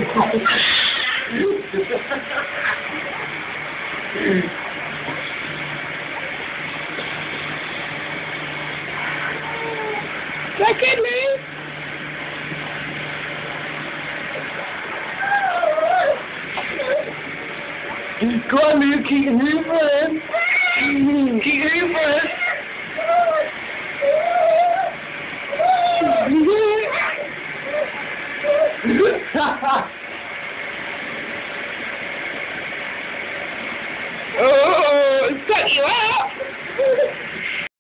Secondly, go on, Luke, keep moving. Keep moving. Oh, it's got you out.